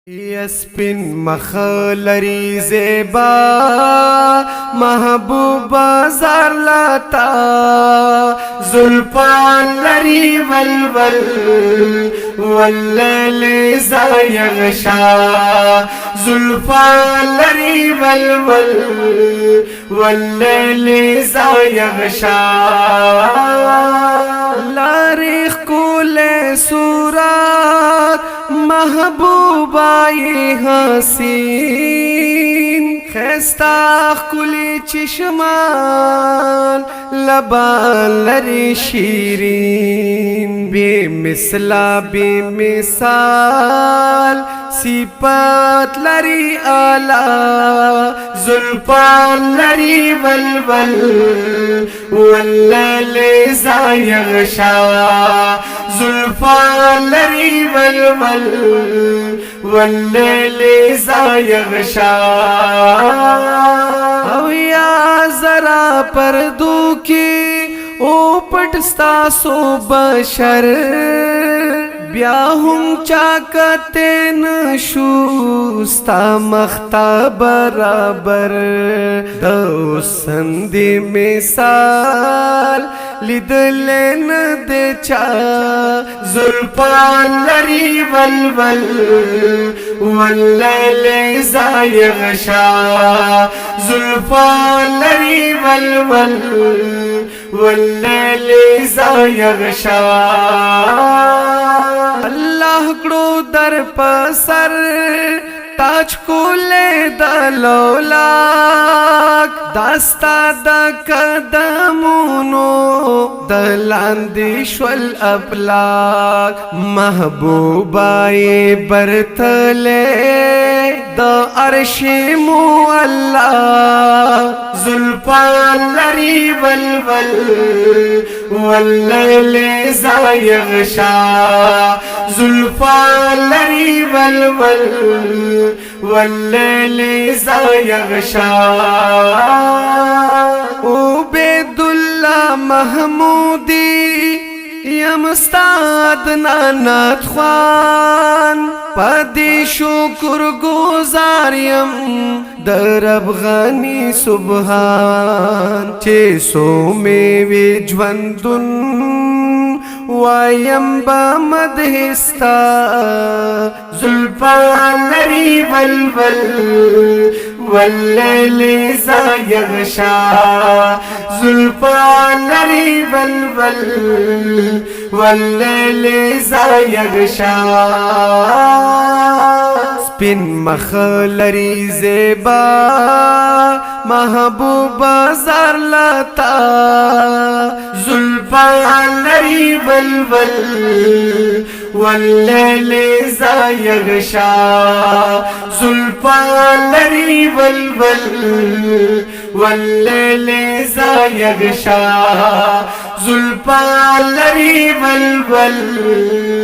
یسپین مخلری زیبا محبوبا زار لاتا زلفان لری ولول واللیل زایغشا زلفان لری ولول واللیل زایغشا لاريخ كل صورات محبوبا حسين خستاخ كل چشمان لبان لري شيرين بمثلا بمثال صفات لري آلا زلفان لري ولول واللیل زایغشا زلفان لري ولول واللیل زایغشا او یا ذرا پردو کی او پټستا سو بشر بیا هم چاکتے نشو ستا مختا برابر دو سندی مثال لیدلین دے چا زلفان لری ولول واللیل زایغشا زلفان لری ولول واللیل زایغشا اللہ کڑو در پسر تاج کولے دلولاک داستا دا قدمونو دلاندی شول افلاک محبوبائی برتلے دا عرش مولا زلفان لری ولول واللیل زایغشا زلفان لری ولول واللیل زایغشا عبید اللہ محمودی یم استاد نانات خوان پدی شکر گزار یم در افغانی سبحان چه سو میوی جوندن وایم با مدهستا زلفان لری ولول واللیل زایغشا زلفان لری ولول واللیل زایغشا سپین مخلری زیبا محبوبا زار لاتا زلفان لری ولول واللیل زایغشا زلفان لری ولول واللیل زایغشا زلفان لری ولول